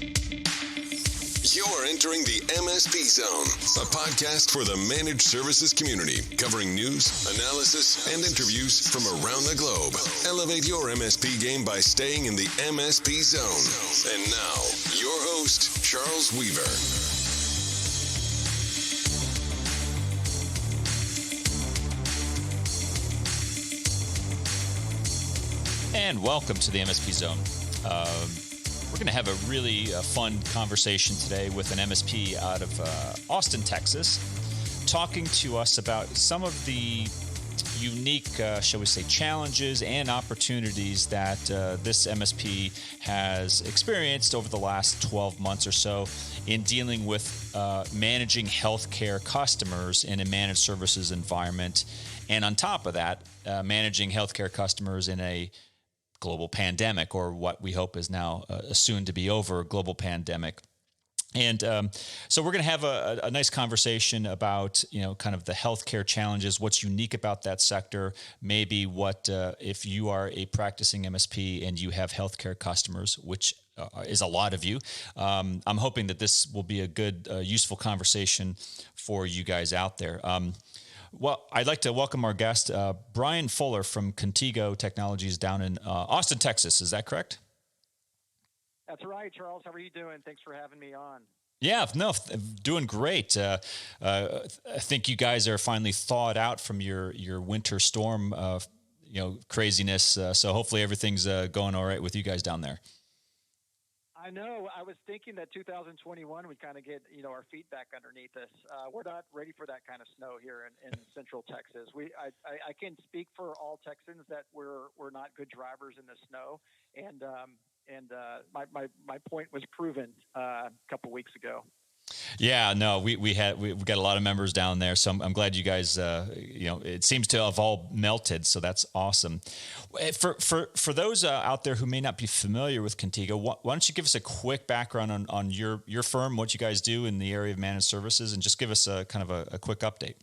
You're entering the MSP Zone, a podcast for the managed services community, covering news, analysis, and interviews from around the globe. Elevate your MSP game by staying in the MSP Zone. And now, your host, Charles Weaver. And welcome to the MSP Zone. We're going to have a really fun conversation today with an MSP out of Austin, Texas, talking to us about some of the unique, shall we say, challenges and opportunities that this MSP has experienced over the last 12 months or so in dealing with managing healthcare customers in a managed services environment. And on top of that, managing healthcare customers in a global pandemic, or what we hope is now soon to be over, global pandemic. And so we're going to have a nice conversation about, kind of the healthcare challenges, what's unique about that sector, maybe what, if you are a practicing MSP and you have healthcare customers, which is a lot of you. I'm hoping that this will be a good, useful conversation for you guys out there. Well, I'd like to welcome our guest, Bryan Fuller from Contigo Technologies down in Austin, Texas. Is that correct? That's right, Charles. How are you doing? Thanks for having me on. Yeah, no, doing great. I think you guys are finally thawed out from your winter storm, craziness. So hopefully everything's going all right with you guys down there. I know. I was thinking that 2021 would kind of get, our feet back underneath us. We're not ready for that kind of snow here in Central Texas. I can speak for all Texans that we're not good drivers in the snow, and my point was proven a couple weeks ago. Yeah, no, we got a lot of members down there, so I'm glad you guys, it seems to have all melted, so that's awesome. For those out there who may not be familiar with Contigo, why don't you give us a quick background on your firm, what you guys do in the area of managed services, and just give us a kind of a quick update.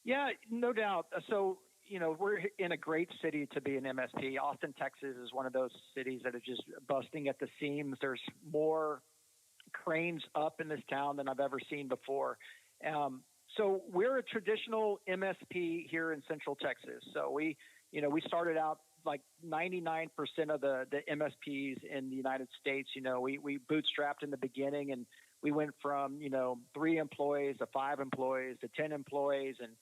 Yeah, no doubt. So, we're in a great city to be an MSP. Austin, Texas is one of those cities that are just busting at the seams. There's more cranes up in this town than I've ever seen before. So we're a traditional MSP here in Central Texas. So we started out like 99% of the MSPs in the United States. We bootstrapped in the beginning, and we went from, 3 employees to 5 employees to 10 employees. And,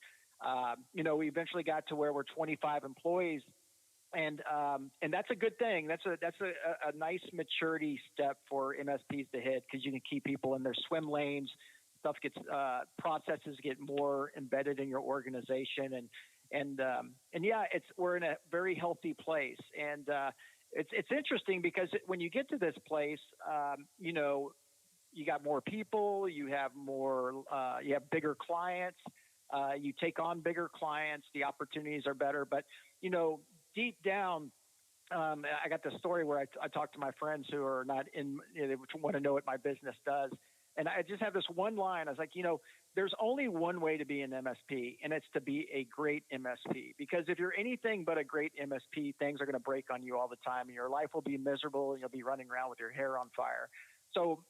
we eventually got to where we're 25 employees. And that's a good thing. That's a nice maturity step for MSPs to hit, because you can keep people in their swim lanes. Stuff gets processes get more embedded in your organization, and yeah, we're in a very healthy place. And it's interesting because when you get to this place, you got more people, you have bigger clients, you take on bigger clients, the opportunities are better, but deep down, I got this story where I talk to my friends who are not in, they want to know what my business does. And I just have this one line. I was like, there's only one way to be an MSP, and it's to be a great MSP. Because if you're anything but a great MSP, things are going to break on you all the time, and your life will be miserable, and you'll be running around with your hair on fire. So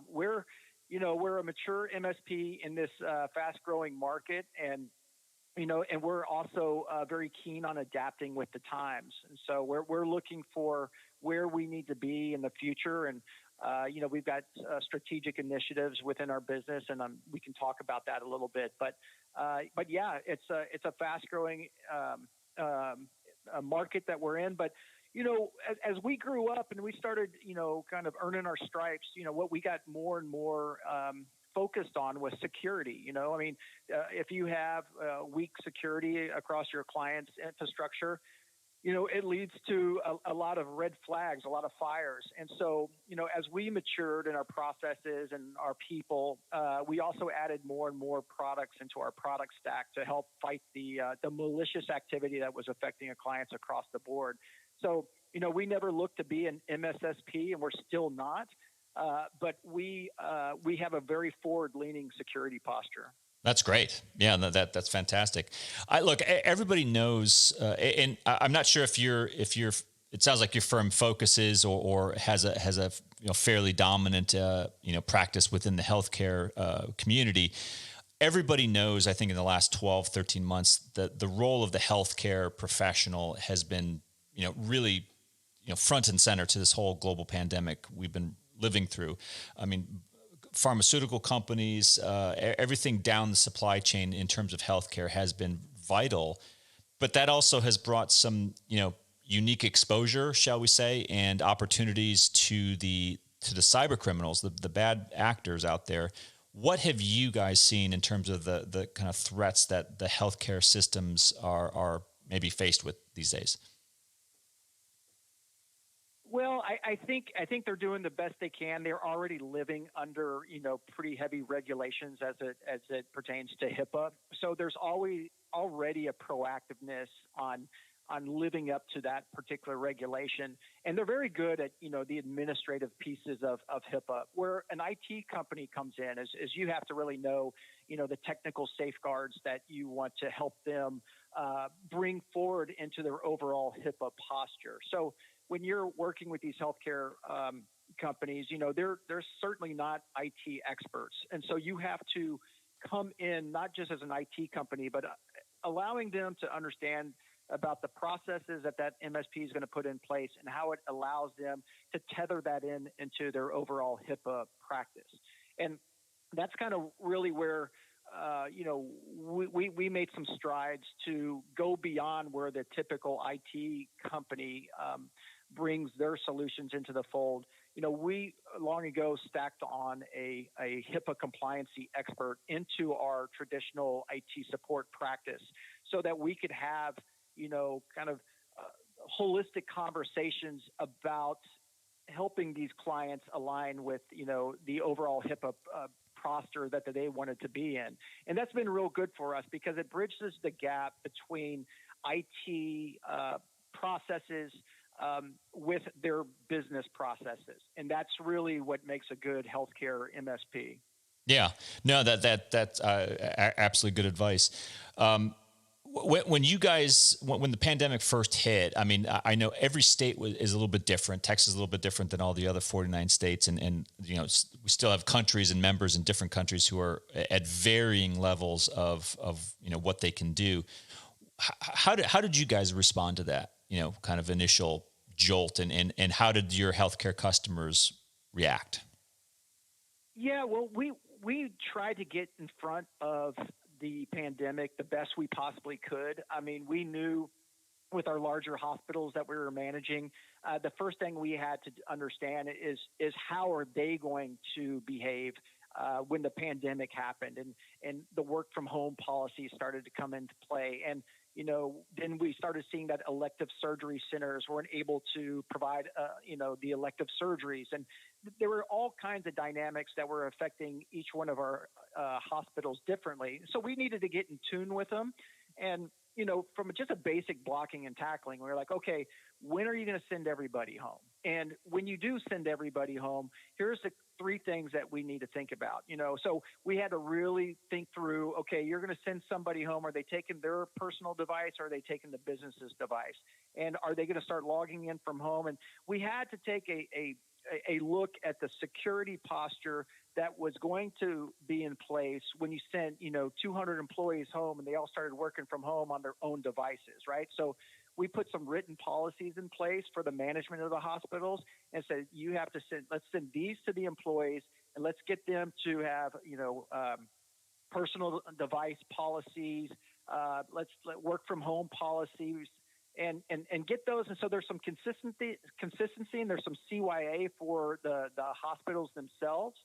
we're a mature MSP in this fast-growing market, and we're also very keen on adapting with the times. And so we're looking for where we need to be in the future. And, we've got strategic initiatives within our business, and we can talk about that a little bit. But yeah, it's a fast growing market that we're in. But, as we grew up and we started, kind of earning our stripes, what we got more and more focused on was security. If you have weak security across your client's infrastructure, it leads to a lot of red flags, a lot of fires. And so, as we matured in our processes and our people, we also added more and more products into our product stack to help fight the malicious activity that was affecting our clients across the board. So, we never looked to be an MSSP, and we're still not. But we have a very forward-leaning security posture. That's great. Yeah, no, that's fantastic. Look, everybody knows, and I'm not sure if you're it sounds like your firm focuses or has a fairly dominant practice within the healthcare community. Everybody knows, I think, in the last 12, 13 months, that the role of the healthcare professional has been, really, front and center to this whole global pandemic we've been living through. I mean, pharmaceutical companies, everything down the supply chain in terms of healthcare has been vital, but that also has brought some, unique exposure, shall we say, and opportunities to the cyber criminals, the bad actors out there. What have you guys seen in terms of the kind of threats that the healthcare systems are maybe faced with these days? Well, I think they're doing the best they can. They're already living under pretty heavy regulations as it pertains to HIPAA. So there's already a proactiveness on living up to that particular regulation, and they're very good at the administrative pieces of HIPAA. Where an IT company comes in is you have to really know the technical safeguards that you want to help them bring forward into their overall HIPAA posture. So when you're working with these healthcare companies, they're certainly not IT experts. And so you have to come in not just as an IT company, but allowing them to understand about the processes that MSP is going to put in place and how it allows them to tether that into their overall HIPAA practice. And that's kind of really where we made some strides to go beyond where the typical IT company brings their solutions into the fold. We long ago stacked on a HIPAA compliancy expert into our traditional IT support practice so that we could have, kind of holistic conversations about helping these clients align with, the overall HIPAA posture that they wanted to be in. And that's been real good for us because it bridges the gap between IT processes with their business processes. And that's really what makes a good healthcare MSP. Yeah, no, that's absolutely good advice. When you guys, when the pandemic first hit, I mean, I know every state is a little bit different. Texas is a little bit different than all the other 49 states. And we still have countries and members in different countries who are at varying levels of what they can do. How did you guys respond to that, kind of initial jolt, and how did your healthcare customers react? Yeah, well, we tried to get in front of the pandemic the best we possibly could. I mean, we knew with our larger hospitals that we were managing, the first thing we had to understand is how are they going to behave when the pandemic happened and the work from home policy started to come into play. And then we started seeing that elective surgery centers weren't able to provide, the elective surgeries. And there were all kinds of dynamics that were affecting each one of our hospitals differently. So we needed to get in tune with them. And, from just a basic blocking and tackling, we were like, okay, when are you going to send everybody home? And when you do send everybody home, here's the three things that we need to think about. So we had to really think through, okay, you're going to send somebody home. Are they taking their personal device or are they taking the business's device? And are they going to start logging in from home? And we had to take a look at the security posture that was going to be in place when you sent, 200 employees home and they all started working from home on their own devices, right? So we put some written policies in place for the management of the hospitals and said, let's send these to the employees and let's get them to have, personal device policies. Let's work from home policies and get those. And so there's some consistency and there's some CYA for the hospitals themselves.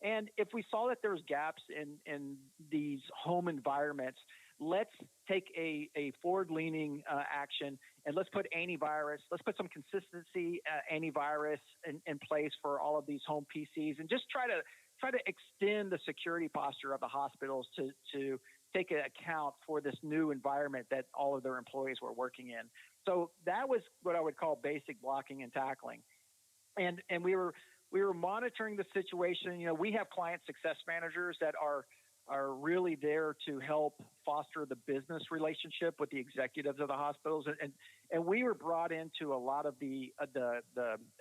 And if we saw that there was gaps in these home environments, let's take a forward-leaning action and let's put antivirus. Let's put some consistency antivirus in place for all of these home PCs, and just try to extend the security posture of the hospitals to take account for this new environment that all of their employees were working in. So that was what I would call basic blocking and tackling, and we were monitoring the situation. We have client success managers that are are really there to help foster the business relationship with the executives of the hospitals, and we were brought into a lot of the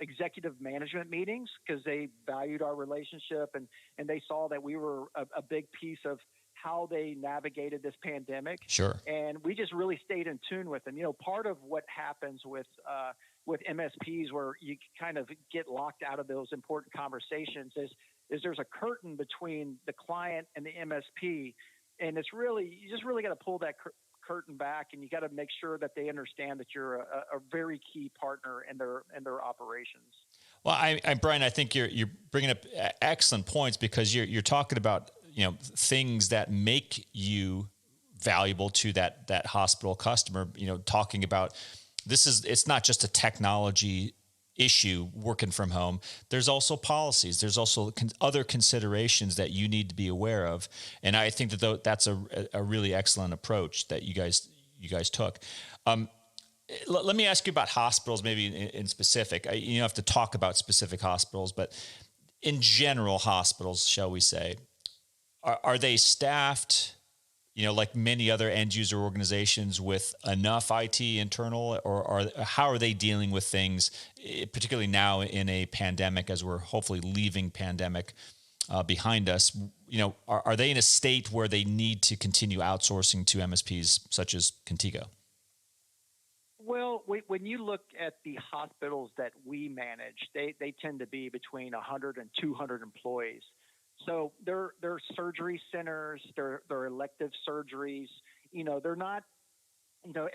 executive management meetings because they valued our relationship, and they saw that we were a big piece of how they navigated this pandemic. Sure. And we just really stayed in tune with them. Part of what happens with MSPs, where you kind of get locked out of those important conversations, is there's a curtain between the client and the MSP, and you just really got to pull that curtain back, and you got to make sure that they understand that you're a very key partner in their operations. Well, Bryan, I think you're bringing up excellent points, because you're talking about things that make you valuable to that hospital customer. Talking about it's not just a technology issue working from home. There's also policies. There's also other considerations that you need to be aware of. And I think that that's a really excellent approach that you guys took. Let me ask you about hospitals, maybe in specific. You don't have to talk about specific hospitals, but in general, hospitals, shall we say, are they staffed, like many other end user organizations, with enough IT internal, or how are they dealing with things, particularly now in a pandemic, as we're hopefully leaving pandemic behind us? Are they in a state where they need to continue outsourcing to MSPs such as Contigo? Well, when you look at the hospitals that we manage, they tend to be between 100 and 200 employees. So they're surgery centers, they're elective surgeries. They're not.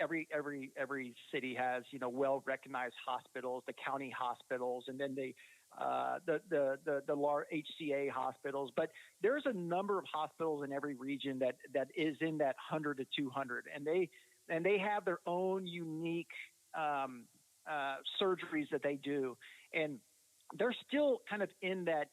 Every city has well recognized hospitals, the county hospitals, and then the large HCA hospitals. But there's a number of hospitals in every region that is in that 100 to 200, and they have their own unique surgeries that they do, and they're still kind of in that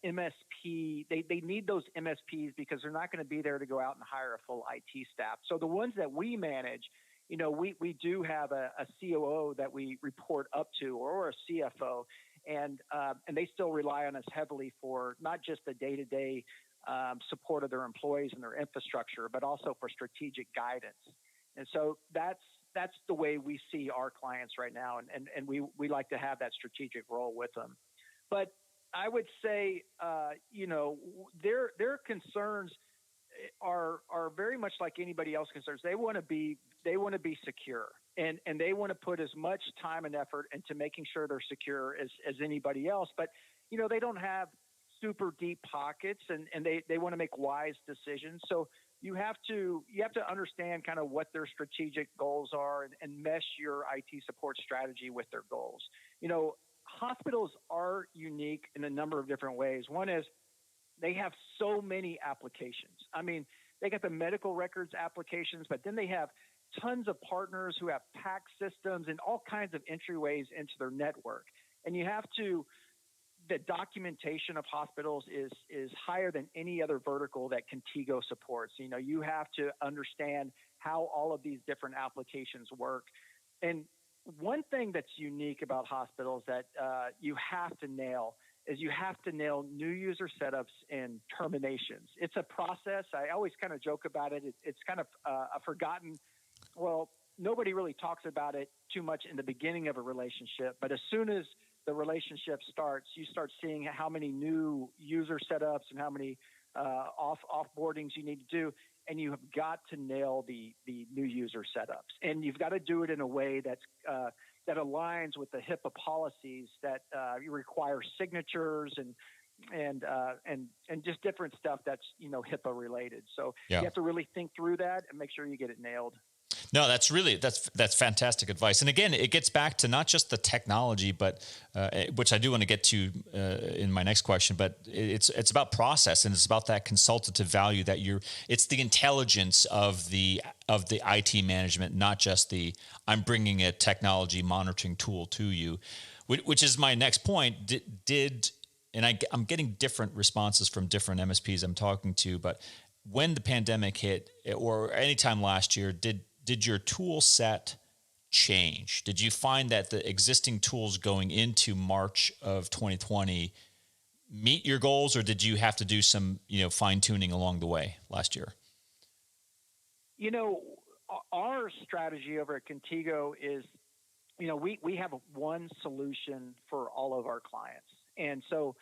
MSP. They need those MSPs because they're not going to be there to go out and hire a full IT staff. So the ones that we manage, we do have a COO that we report up to, or a CFO, and they still rely on us heavily for not just the day-to-day support of their employees and their infrastructure, but also for strategic guidance. And so that's the way we see our clients right now, and we like to have that strategic role with them. But I would say, their concerns are very much like anybody else's concerns. They want to be secure, and they want to put as much time and effort into making sure they're secure as anybody else. But they don't have super deep pockets, and they want to make wise decisions. So you have to understand kind of what their strategic goals are, and mesh your IT support strategy with their goals. Hospitals are unique in a number of different ways. One is they have so many applications. I mean, they got the medical records applications, but then they have tons of partners who have PACS systems and all kinds of entryways into their network. And the documentation of hospitals is higher than any other vertical that Contigo supports. You have to understand how all of these different applications work. And one thing that's unique about hospitals that you have to nail is you have to nail new user setups and terminations. It's a process. I always kind of joke about it. It's kind of a forgotten. Well, nobody really talks about it too much in the beginning of a relationship, but as soon as the relationship starts, you start seeing how many new user setups and how many offboardings you need to do. And you have got to nail the new user setups, and you've got to do it in a way that aligns with the HIPAA policies that you require signatures and just different stuff that's HIPAA related. So You have to really think through that and make sure you get it nailed. No, that's fantastic advice. And again, it gets back to not just the technology, but which I do want to get to in my next question. But it's about process, and it's about that consultative value that it's the intelligence of the IT management, not just I'm bringing a technology monitoring tool to you, which is my next point. I'm getting different responses from different MSPs I'm talking to, but when the pandemic hit, or anytime last year, did your tool set change? Did you find that the existing tools going into March of 2020 meet your goals, or did you have to do some, fine tuning along the way last year? Our strategy over at Contigo is, we have one solution for all of our clients. And so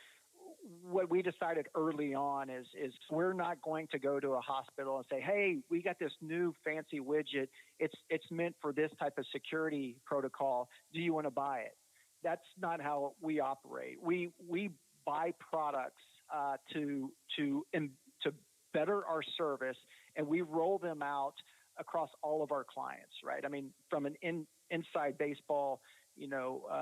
what we decided early on is we're not going to go to a hospital and say, hey, we got this new fancy widget. It's meant for this type of security protocol. Do you want to buy it? That's not how we operate. We buy products to better our service, and we roll them out across all of our clients, right? I mean, from an inside baseball,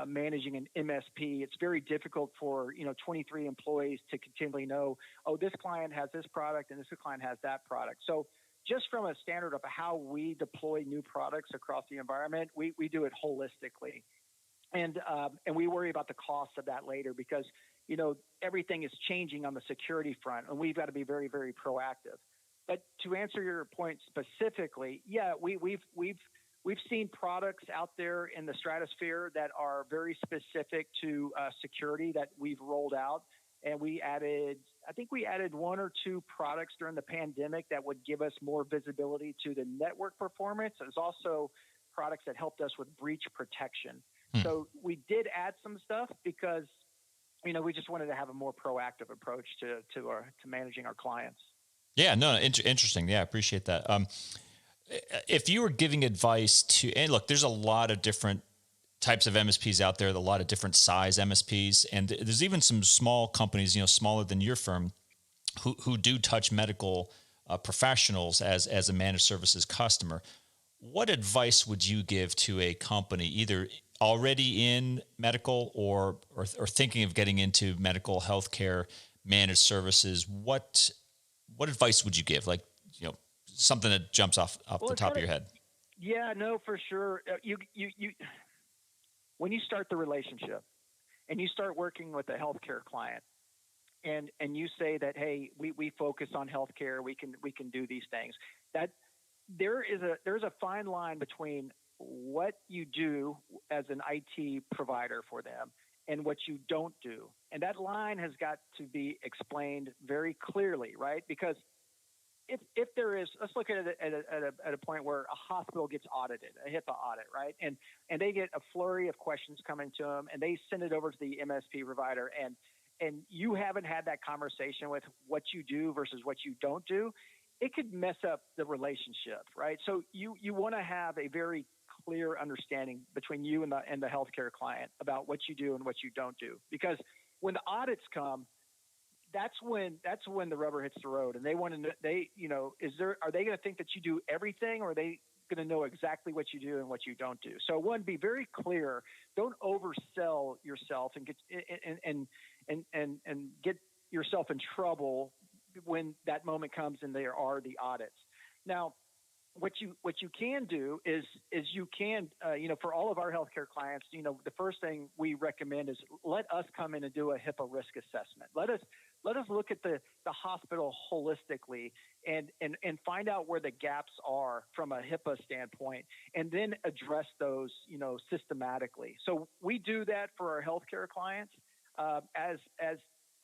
managing an MSP, it's very difficult for, 23 employees to continually know, oh, this client has this product and this client has that product. So just from a standard of how we deploy new products across the environment, we do it holistically. And we worry about the cost of that later because, everything is changing on the security front, and we've got to be very, very proactive. But to answer your point specifically, yeah, we've seen products out there in the stratosphere that are very specific to security that we've rolled out, and I think we added one or two products during the pandemic that would give us more visibility to the network performance. There's also products that helped us with breach protection. So we did add some stuff because, we just wanted to have a more proactive approach to managing our clients. Yeah, no, interesting. Yeah, I appreciate that. If you were giving advice and look, there's a lot of different types of MSPs out there, a lot of different size MSPs, and there's even some small companies, smaller than your firm, who do touch medical professionals as a managed services customer. What advice would you give to a company either already in medical or thinking of getting into medical healthcare managed services? What advice would you give? Like, something that jumps off the top of your head. Yeah, no, for sure. You when you start the relationship and you start working with a healthcare client and you say that, hey, we focus on healthcare, we can do these things, that there's a fine line between what you do as an IT provider for them and what you don't do. And that line has got to be explained very clearly, right? Because if there is, let's look at it at a point where a hospital gets audited, a HIPAA audit, right? And they get a flurry of questions coming to them, and they send it over to the MSP provider, and you haven't had that conversation with what you do versus what you don't do. It could mess up the relationship, right? So you want to have a very clear understanding between you and the healthcare client about what you do and what you don't do. Because when the audits come, that's when the rubber hits the road, and they want to know, are they going to think that you do everything, or are they going to know exactly what you do and what you don't do? So one, be very clear. Don't oversell yourself and get yourself in trouble when that moment comes and there are the audits. Now, what you can do is you can, for all of our healthcare clients, the first thing we recommend is let us come in and do a HIPAA risk assessment. Let us look at the hospital holistically and find out where the gaps are from a HIPAA standpoint, and then address those, systematically. So we do that for our healthcare clients, as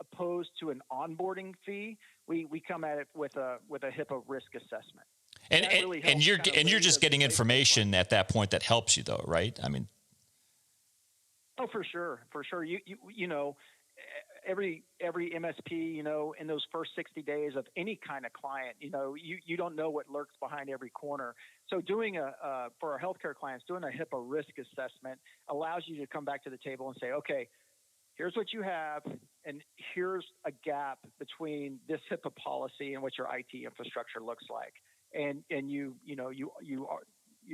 opposed to an onboarding fee. We come at it with a HIPAA risk assessment. And you're just getting information at that point that helps you, though, right? I mean, for sure. Every MSP, in those first 60 days of any kind of client, you don't know what lurks behind every corner. So for our healthcare clients, doing a HIPAA risk assessment allows you to come back to the table and say, okay, here's what you have, and here's a gap between this HIPAA policy and what your IT infrastructure looks like. And you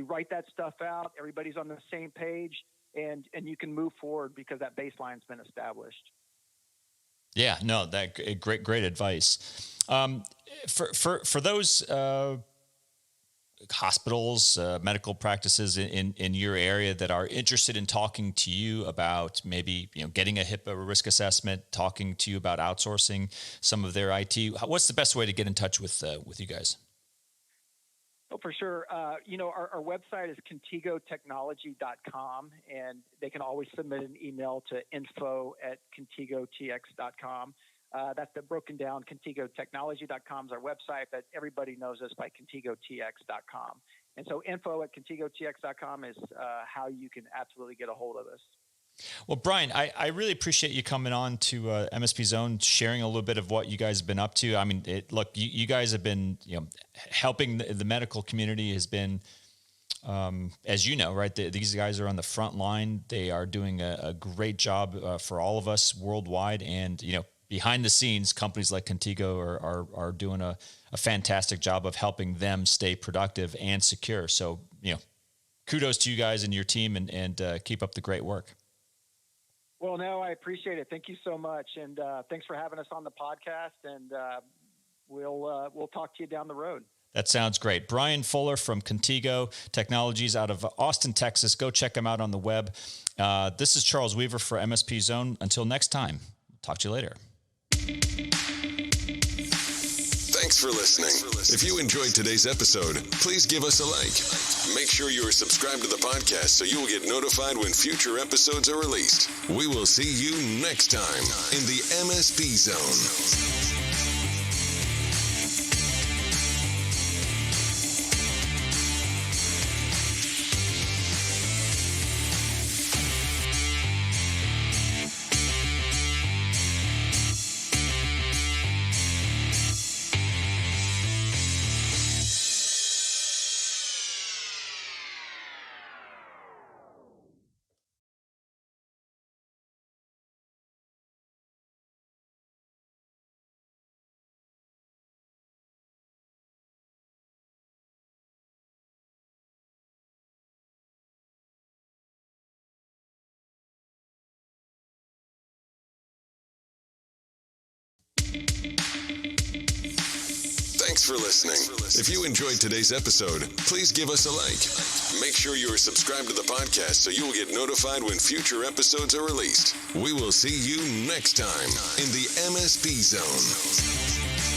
write that stuff out. Everybody's on the same page, and you can move forward because that baseline's been established. Yeah, no, that great advice. For those hospitals, medical practices in your area that are interested in talking to you about maybe getting a HIPAA risk assessment, talking to you about outsourcing some of their IT, what's the best way to get in touch with you guys? Oh, for sure. Our website is contigotechnology.com, and they can always submit an email to info@contigotx.com. That's the broken down. Contigotechnology.com is our website, but everybody knows us by contigotx.com. And so info@contigotx.com is how you can absolutely get a hold of us. Well, Bryan, I really appreciate you coming on to MSP Zone, sharing a little bit of what you guys have been up to. I mean, look, you guys have been, helping the medical community has been, as you know, right? These guys are on the front line. They are doing a great job for all of us worldwide. And, behind the scenes, companies like Contigo are doing a fantastic job of helping them stay productive and secure. So, kudos to you guys and your team, and keep up the great work. Well, no, I appreciate it. Thank you so much. And thanks for having us on the podcast. And we'll talk to you down the road. That sounds great. Bryan Fuller from Contigo Technologies out of Austin, Texas. Go check him out on the web. This is Charles Weaver for MSP Zone. Until next time, talk to you later. Thanks for listening. If you enjoyed today's episode, please give us a like. Make sure you are subscribed to the podcast so you will get notified when future episodes are released. We will see you next time in the MSP Zone. Thanks for listening. If you enjoyed today's episode, please give us a like. Make sure you are subscribed to the podcast so you will get notified when future episodes are released. We will see you next time in the MSP Zone.